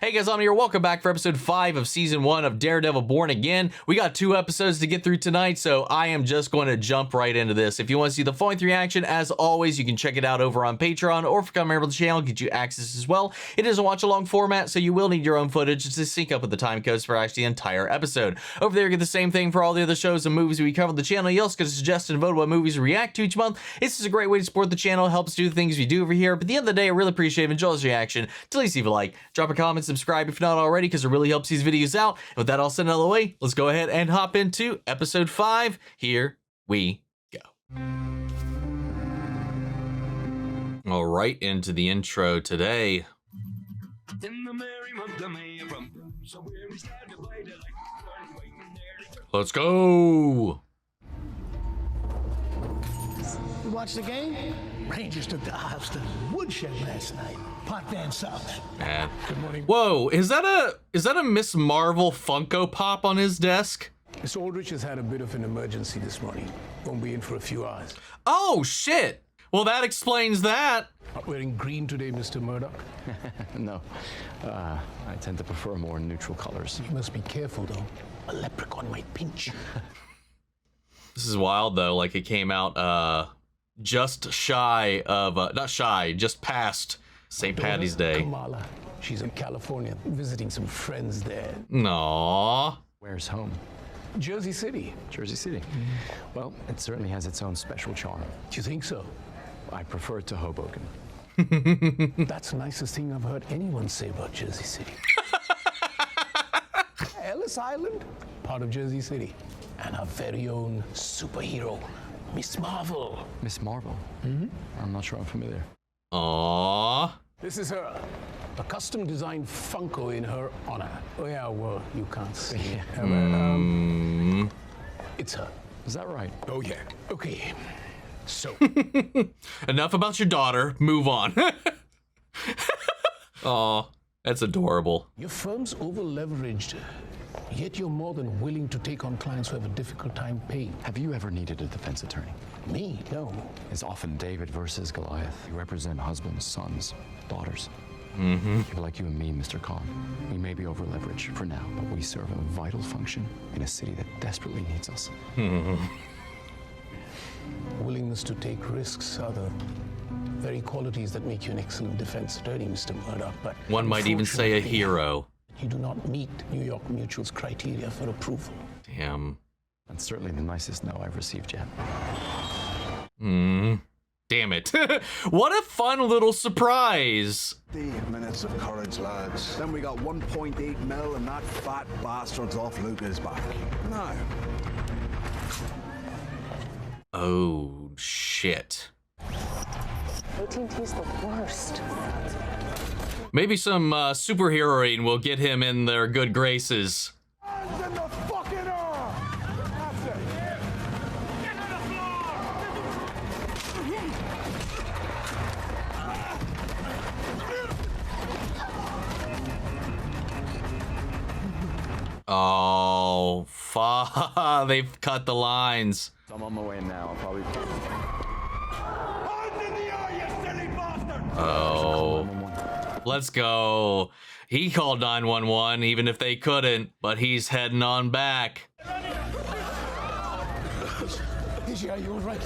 Hey guys, I'm here. Welcome back for episode 5 of season 1 of Daredevil Born Again. We got 2 episodes to get through tonight, so I am just going to jump right into this. If you want to see the full-length reaction, as always, you can check it out over on Patreon, or if you become a member of the channel, get you access as well. It is a watch-along format, so you will need your own footage to sync up with the time codes for actually the entire episode. Over there, you get the same thing for all the other shows and movies we cover on the channel. You also get to suggest and vote what movies we react to each month. This is a great way to support the channel, helps do the things we do over here. But at the end of the day, I really appreciate it. Enjoy this reaction. Please leave a like, drop a comment, subscribe if you're not already, because it really helps these videos out. And with that all said and out of the way, let's go ahead and hop into episode 5. Here we go. All right, into the intro today. Let's go. You watch the game? Rangers took the Isles to the woodshed last night. Pot Van South. Man. Good morning. Whoa, is that a Miss Marvel Funko Pop on his desk? Miss Aldrich has had a bit of an emergency this morning. Won't be in for a few hours. Oh shit. Well, that explains that. Not wearing green today, Mr. Murdock. No, I tend to prefer more neutral colors. You must be careful, though. A leprechaun might pinch. This is wild though. Like, it came out just shy of not shy, just past St. Patty's Day. Kamala. She's in California, visiting some friends there. Aww. Where's home? Jersey City. Jersey City. Well, it certainly has its own special charm. Do you think so? I prefer it to Hoboken. That's the nicest thing I've heard anyone say about Jersey City. Ellis Island, part of Jersey City. And our very own superhero, Miss Marvel. Miss Marvel? I'm not sure I'm familiar. Aww. This is her. A custom-designed Funko in her honor. Oh yeah, well, you can't see it. It's her. Is that right? Oh yeah. Okay. So. Enough about your daughter. Move on. Aw, that's adorable. Your firm's over-leveraged, yet you're more than willing to take on clients who have a difficult time paying. Have you ever needed a defense attorney? Me? No. It's often David versus Goliath. You represent husbands, sons, daughters. People like you and me, Mr. Khan. We may be over-leveraged for now, but we serve a vital function in a city that desperately needs us. Willingness to take risks are the very qualities that make you an excellent defense attorney, Mr. Murdock, but One might even say a unfortunately, hero. You do not meet New York Mutual's criteria for approval. Damn. That's certainly the nicest no I've received yet. Damn it. What a fun little surprise. 50 minutes of courage, lads. Then we got 1.8 mil and that fat bastard's off Luca's back. Now, Oh, shit. AT&T's the worst. Maybe some superheroine will get him in their good graces. hands in the fucking air! That's it. Get on the Oh, fuck. They've cut the lines. I'm on my way now. I'll probably... Hands in the air, you silly bastard! Oh. Let's go. He called 911 even if they couldn't, but he's heading on back. Yeah, you're right.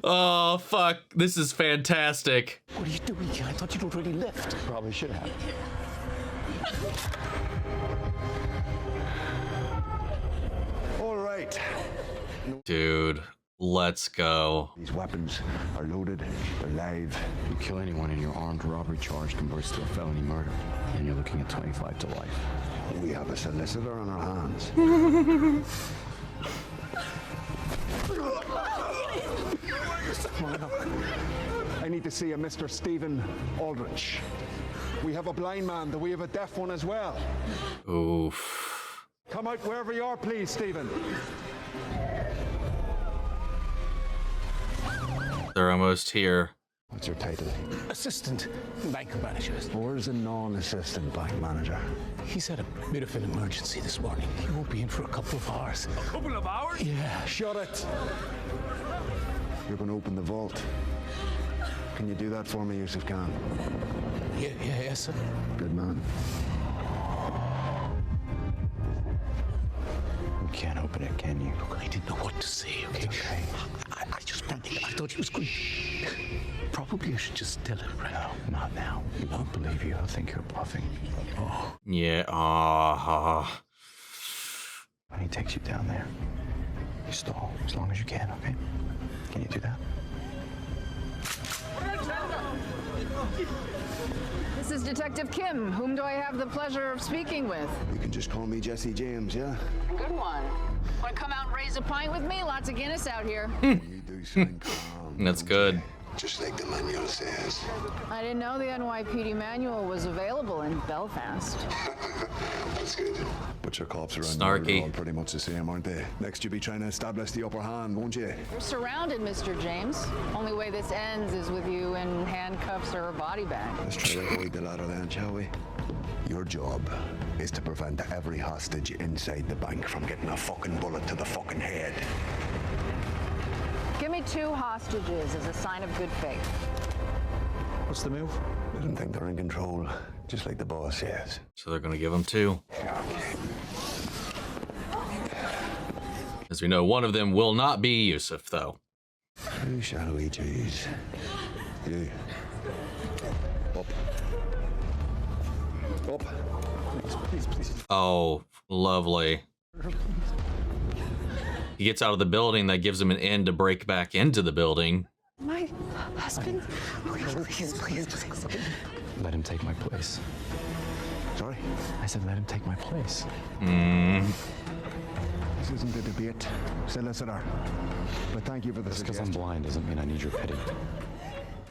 Oh, fuck. This is fantastic. What are you doing here? I thought you'd already left. Probably should have. All right. Dude, let's go. These weapons are loaded, they're live. You kill anyone in your armed robbery charge converts to a felony murder, and you're looking at 25 to life. We have a solicitor on our hands. I need to see a Mr. Stephen Aldrich. We have a blind man, we have a deaf one as well. Oof. Come out wherever you are, please, Stephen. They're almost here. What's your title? Assistant bank manager. Where's a non-assistant bank manager? He's had a bit of an emergency this morning. He won't be in for a couple of hours. A couple of hours? Yeah. Shut it! You're going to open the vault. Can you do that for me, Yusuf Khan? Yes, sir. Good man. You can't open it, can you? Look, I didn't know what to say, okay? Okay. I just wanted, I thought he was going. Probably I should just tell him right now. No, not now. He won't believe you. He'll think you're bluffing. Yeah. When he takes you down there, you stall as long as you can, okay? Can you do that? This is Detective Kim. Whom do I have the pleasure of speaking with? You can just call me Jesse James, yeah? Good one. Want to come out and raise a pint with me? Lots of Guinness out here. You do sound calm. That's good. Just like the manual says. I didn't know the NYPD manual was available in Belfast. That's good. But your cops around Snarky. here are all pretty much the same, aren't they? Next you'll be trying to establish the upper hand, won't you? You're surrounded, Mr. James. Only way this ends is with you in handcuffs or a body bag. Let's try to avoid the ladder then, shall we? Your job is to prevent every hostage inside the bank from getting a fucking bullet to the fucking head. Give me 2 hostages as a sign of good faith. What's the move? Let them think they're in control, just like the boss says. So they're going to give him 2. As we know, one of them will not be Yusuf, though. Who shall we choose? You. Up. Up. Please, please. Oh, lovely. He gets out of the building. That gives him an end to break back into the building. My husband. Please. Let him take my place. Sorry? I said let him take my place. This isn't a debate, solicitor. But thank you for the Just because I'm suggestion. blind doesn't mean I need your pity.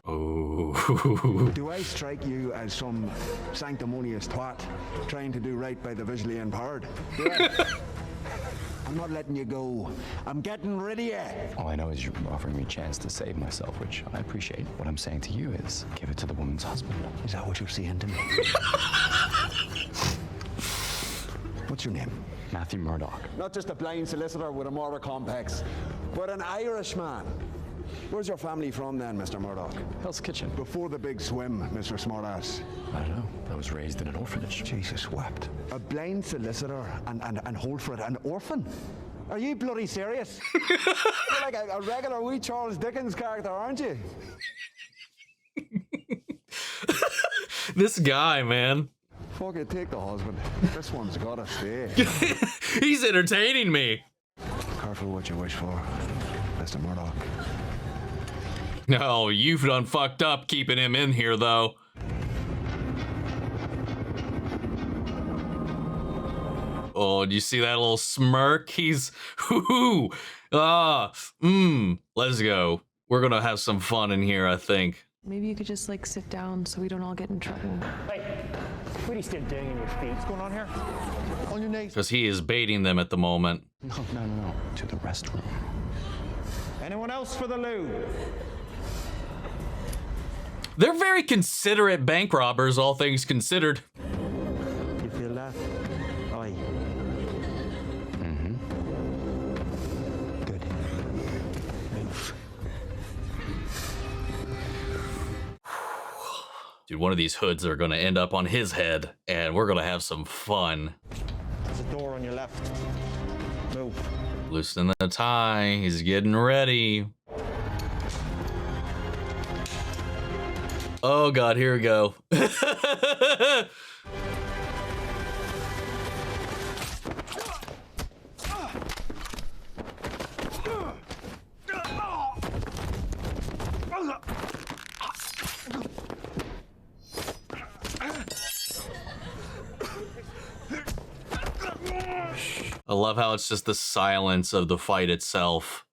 Oh. Do I strike you as some sanctimonious twat trying to do right by the visually impaired? Do I? I'm not letting you go. I'm getting rid of you. All I know is you're offering me a chance to save myself, which I appreciate. What I'm saying to you is give it to the woman's husband. Is that what you're saying to me? What's your name? Matthew Murdock. Not just a blind solicitor with a moral complex, but an Irishman. Where's your family from then, Mr. Murdock? Hell's Kitchen. Before the big swim, Mr. Smartass. I don't know. I was raised in an orphanage. Jesus wept. A blind solicitor and hold for it, an orphan? Are you bloody serious? You're like a regular wee Charles Dickens character, aren't you? This guy, man. Fuck it, take the husband. This one's gotta stay. He's entertaining me. Careful what you wish for, Mr. Murdock. No, you've done fucked up keeping him in here, though. Oh, do you see that little smirk? He's, let's go. We're gonna have some fun in here, I think. Maybe you could just like sit down so we don't all get in trouble. Hey, what are you still doing in your feet? What's going on here? On your knees. Because he is baiting them at the moment. No. To the restroom. Anyone else for the loo? They're very considerate bank robbers, all things considered. You feel that? Aye. Good. Move. Dude, one of these hoods are gonna end up on his head, and we're gonna have some fun. There's a door on your left. Move. Loosening the tie, he's getting ready. Oh God, here we go. I love how it's just the silence of the fight itself.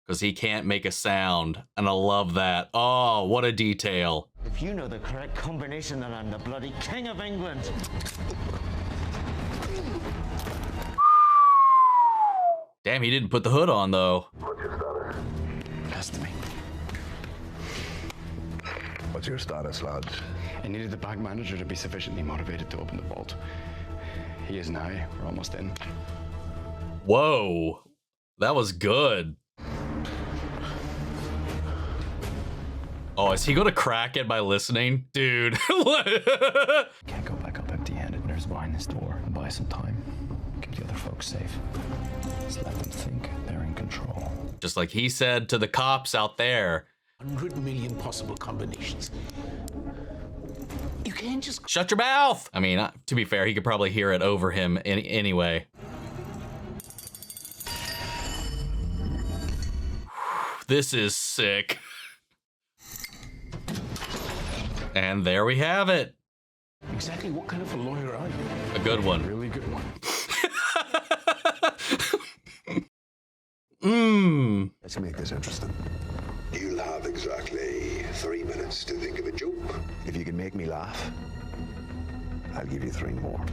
Because he can't make a sound, and I love that. Oh, what a detail. If you know the correct combination, then I'm the bloody King of England. Damn, he didn't put the hood on, though. What's your status? Custody. What's your status, lads? I needed the bank manager to be sufficiently motivated to open the vault. He is now. We're almost in. Whoa. That was good. Oh, is he going to crack it by listening? Dude. Can't go back up empty-handed. There's behind this door and buy some time. Keep the other folks safe. Just let them think they're in control. Just like he said to the cops out there. 100 million possible combinations. You can't just... Shut your mouth! I mean, to be fair, he could probably hear it over him anyway. This is sick. And there we have it. Exactly what kind of a lawyer are you? A good one. Really good one. Let's make this interesting. You'll have exactly 3 minutes to think of a joke. If you can make me laugh, I'll give you 3 more.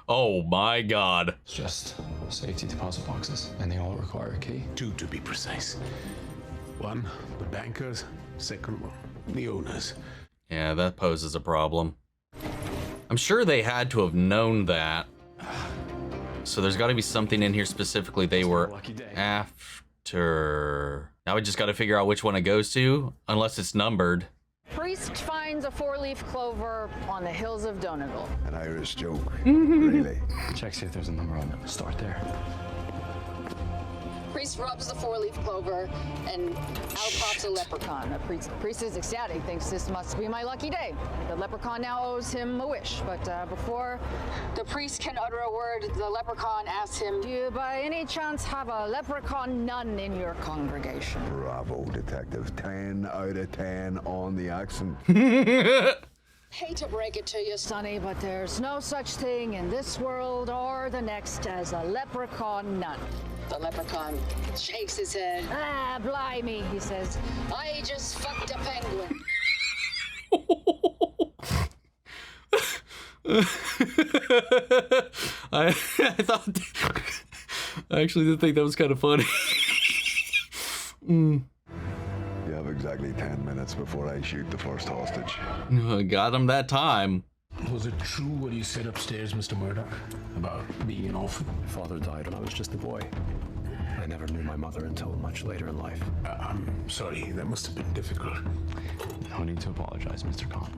Oh my God. It's just safety deposit boxes, and they all require a key. 2 to be precise. 1, the bankers. 2nd one, the owners. Yeah, that poses a problem. I'm sure they had to have known that. So there's got to be something in here specifically they were after. Now we just got to figure out which one it goes to, unless it's numbered. Priest finds a 4-leaf clover on the hills of Donegal. An Irish joke, really. Check, see if there's a number on it. Start there. Priest rubs the 4-leaf clover, and out pops a leprechaun. The priest is ecstatic, thinks this must be my lucky day. The leprechaun now owes him a wish, but before the priest can utter a word, the leprechaun asks him, do you by any chance have a leprechaun nun in your congregation? Bravo, detective. 10 out of 10 on the accent. Hate to break it to you, Sonny, but there's no such thing in this world or the next as a leprechaun nun. The leprechaun shakes his head. Ah, blimey, he says. I just fucked a penguin. I thought... I actually did think that was kind of funny. You have exactly 10 minutes before I shoot the first hostage. Got him that time. Was it true what you said upstairs, Mr. Murdock, about being an orphan? My father died when I was just a boy. I never knew my mother until much later in life. I'm sorry, that must have been difficult. No need to apologize, Mr. Khan.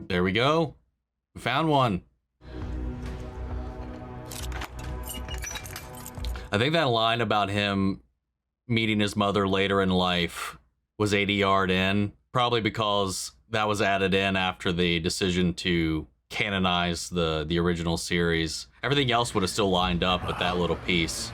There we go. We found one. I think that line about him meeting his mother later in life was 80 yard in, probably because that was added in after the decision to canonize the original series. Everything else would have still lined up, but that little piece.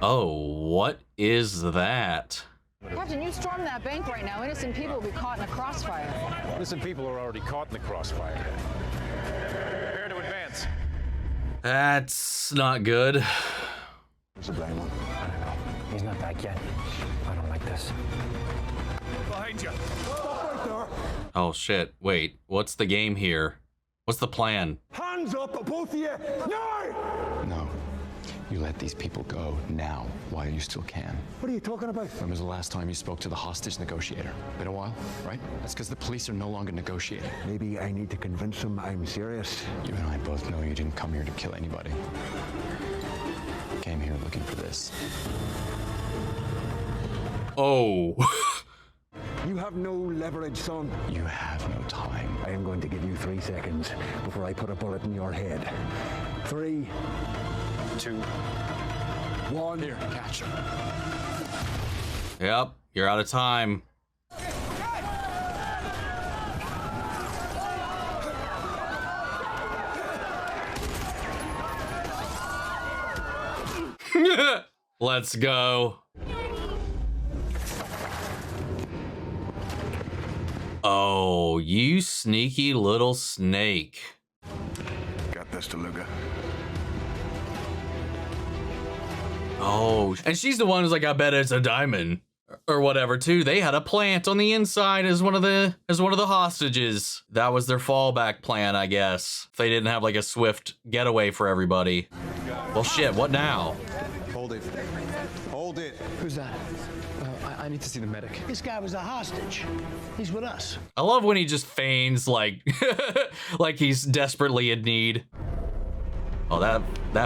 Oh, what is that? Captain, you storm that bank right now. Innocent people will be caught in a crossfire. Innocent people are already caught in the crossfire. Prepare to advance. That's not good. There's a blind one. I don't know. He's not back yet. I don't like this. Behind you. Stop right there. Oh shit, wait, what's the game here? What's the plan? Hands up, both of you! No! No. You let these people go now, while you still can. What are you talking about? When was the last time you spoke to the hostage negotiator? Been a while, right? That's because the police are no longer negotiating. Maybe I need to convince him I'm serious. You and I both know you didn't come here to kill anybody. Came here looking for this. Oh. You have no leverage, son. You have no time. I am going to give you 3 seconds before I put a bullet in your head. 3, 2, 1. Here, catch him. Yep, you're out of time. Let's go. Oh, you sneaky little snake. Got this, DeLuca. Oh, and she's the one who's like, I bet it's a diamond. or whatever too. They had a plant on the inside as one of the hostages. That was their fallback plan, I guess. If they didn't have like a swift getaway for everybody. Well, shit, what now? Hold it. Hold it. Who's that? I need to see the medic. This guy was a hostage. He's with us. I love when he just feigns like like he's desperately in need. Oh, that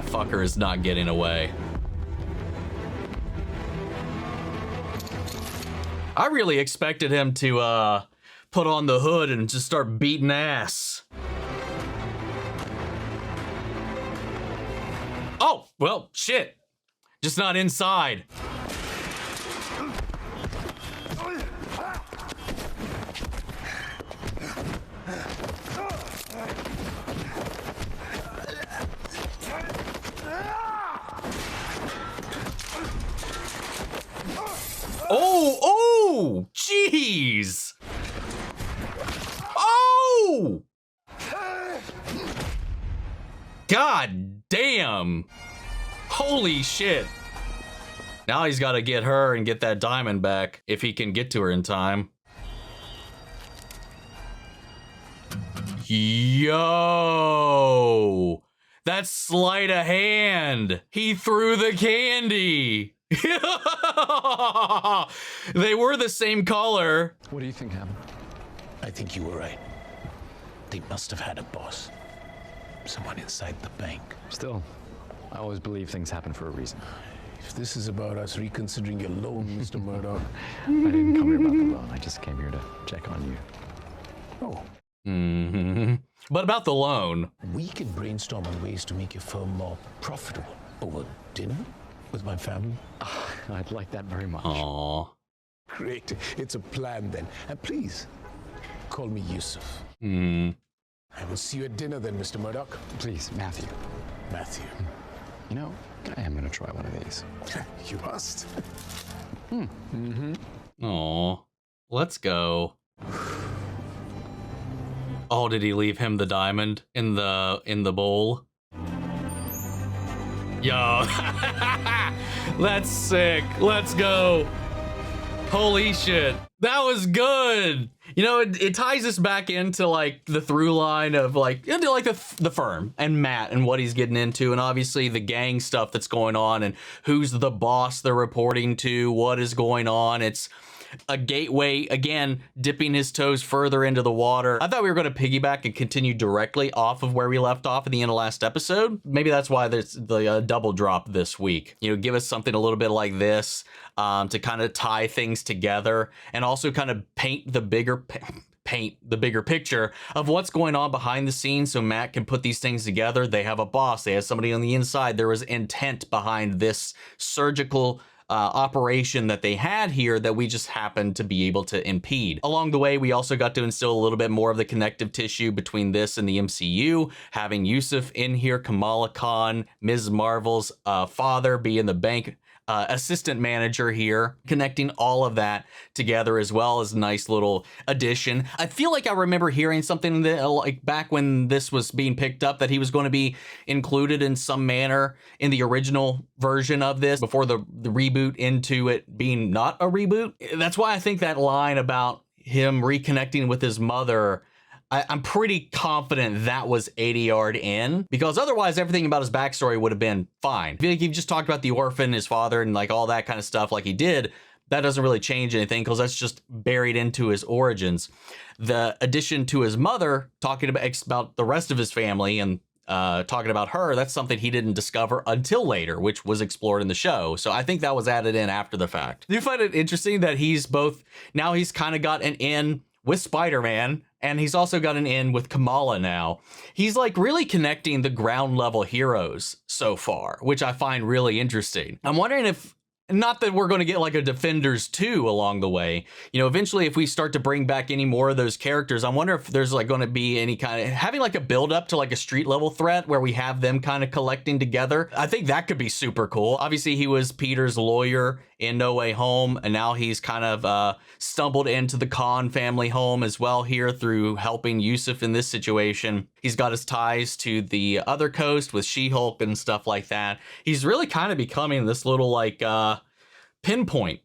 fucker is not getting away. I really expected him to put on the hood and just start beating ass. Oh, well, shit. Just not inside. Oh, jeez. Oh! God damn. Holy shit. Now he's got to get her and get that diamond back if he can get to her in time. Yo! That sleight of hand. He threw the candy. They were the same color. What do you think happened? I think you were right. They must have had a boss. Someone inside the bank. Still, I always believe things happen for a reason. If this is about us reconsidering your loan, Mr. Murdock. I didn't come here about the loan. I just came here to check on you. Oh. Mm-hmm. But about the loan. We can brainstorm on ways to make your firm more profitable. Over dinner with my family? I'd like that very much. Aww. Great. It's a plan then. And please, call me Yusuf. Hmm. I will see you at dinner then, Mr. Murdock. Please, Matthew. Matthew. You know, I am gonna try one of these. You must. Aww. Let's go. Oh, did he leave him the diamond in the bowl? Yo. That's sick. Let's go. Holy shit. That was good. You know, it ties us back into like the through line of like the firm and Matt and what he's getting into, and obviously the gang stuff that's going on and who's the boss they're reporting to, what is going on. It's a gateway, again, dipping his toes further into the water. I thought we were going to piggyback and continue directly off of where we left off at the end of last episode. Maybe that's why there's the double drop this week. You know, give us something a little bit like this to kind of tie things together and also kind of paint the bigger picture of what's going on behind the scenes so Matt can put these things together. They have a boss. They have somebody on the inside. There was intent behind this surgical operation that they had here that we just happened to be able to impede. Along the way, we also got to instill a little bit more of the connective tissue between this and the MCU, having Yusuf in here, Kamala Khan, Ms. Marvel's father being the bank assistant manager here, connecting all of that together as well as a nice little addition. I feel like I remember hearing something that, like back when this was being picked up, that he was going to be included in some manner in the original version of this before the reboot into it being not a reboot. That's why I think that line about him reconnecting with his mother, I'm pretty confident that was 80 yard in, because otherwise everything about his backstory would have been fine. I feel like he just talked about the orphan, his father, and like all that kind of stuff like he did. That doesn't really change anything because that's just buried into his origins. The addition to his mother, talking about the rest of his family and talking about her, that's something he didn't discover until later, which was explored in the show. So I think that was added in after the fact. Do you find it interesting that he's kind of got an in with Spider-Man, and he's also got an in with Kamala now. He's like really connecting the ground level heroes so far, which I find really interesting. I'm wondering if, not that we're going to get like a Defenders 2 along the way, you know, eventually if we start to bring back any more of those characters, I wonder if there's like going to be any kind of having like a build up to like a street level threat where we have them kind of collecting together. I think that could be super cool. Obviously he was Peter's lawyer in No Way Home, and now he's kind of stumbled into the Khan family home as well here through helping Yusuf in this situation. He's got his ties to the other coast with She-Hulk and stuff like that. He's really kind of becoming this little like pinpoint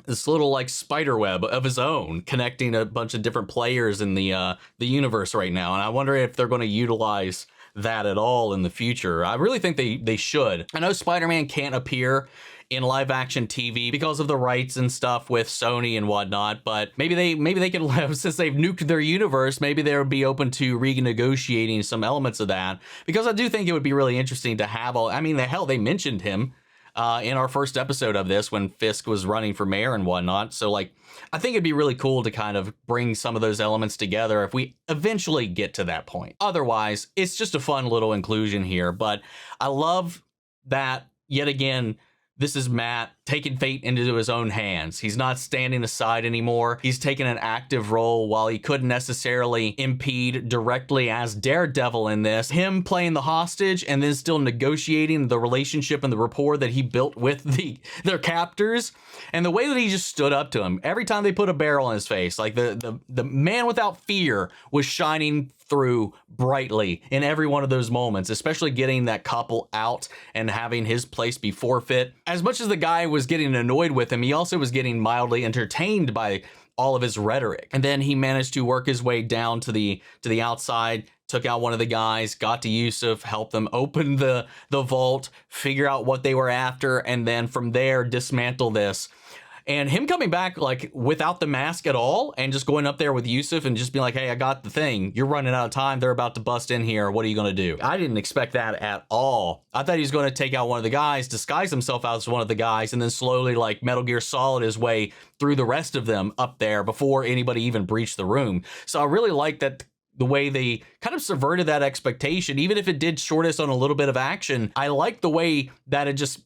this little like spider web of his own, connecting a bunch of different players in the universe right now. And I wonder if they're going to utilize that at all in the future. I really think they should. I know Spider-Man can't appear in live action TV because of the rights and stuff with Sony and whatnot, but maybe they can, since they've nuked their universe, maybe they would be open to renegotiating some elements of that, because I do think it would be really interesting to have all, I mean, hell, they mentioned him in our first episode of this when Fisk was running for mayor and whatnot. So like, I think it'd be really cool to kind of bring some of those elements together if we eventually get to that point. Otherwise, it's just a fun little inclusion here, but I love that yet again, this is Matt taking fate into his own hands. He's not standing aside anymore. He's taking an active role while he couldn't necessarily impede directly as Daredevil in this. Him playing the hostage and then still negotiating the relationship and the rapport that he built with their captors. And the way that he just stood up to him every time they put a barrel in his face, like the man without fear was shining through brightly in every one of those moments, especially getting that couple out and having his place be forfeit. As much as the guy was getting annoyed with him, he also was getting mildly entertained by all of his rhetoric. And then he managed to work his way down to the outside, took out one of the guys, got to Yusuf, helped them open the vault, figure out what they were after, and then from there dismantle this. And him coming back like without the mask at all and just going up there with Yusuf and just being like, hey, I got the thing. You're running out of time. They're about to bust in here. What are you going to do? I didn't expect that at all. I thought he was going to take out one of the guys, disguise himself as one of the guys, and then slowly like Metal Gear Solid his way through the rest of them up there before anybody even breached the room. So I really like that the way they kind of subverted that expectation, even if it did short us on a little bit of action. I like the way that it just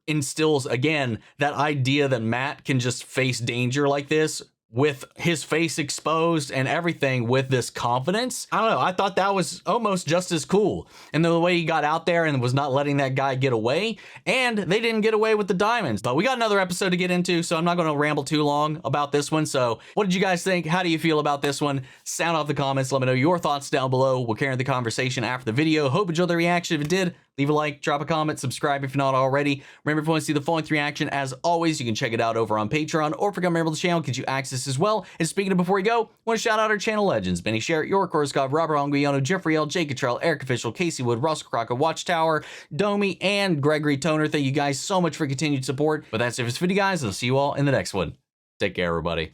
instills again that idea that Matt can just face danger like this with his face exposed and everything with this confidence. I don't know, I thought that was almost just as cool. And the way he got out there and was not letting that guy get away, and they didn't get away with the diamonds. But we got another episode to get into, so I'm not going to ramble too long about this one. So what did you guys think? How do you feel about this one? Sound off the comments, let me know your thoughts down below. We'll carry the conversation after the video. Hope you enjoyed the reaction. If it did, leave a like, drop a comment, subscribe if you're not already. Remember, if you want to see the full-length reaction, as always, you can check it out over on Patreon, or if you're a member of the channel, gives you access as well. And speaking of before you go, I want to shout out our channel legends: Benny Sherritt, York Scott, Robert Anguiano, Jeffrey L, Jake Cottrell, Eric Official, Casey Wood, Russell Crocker, Watchtower, Domi, and Gregory Toner. Thank you guys so much for continued support. But that's it for this video, guys. I'll see you all in the next one. Take care, everybody.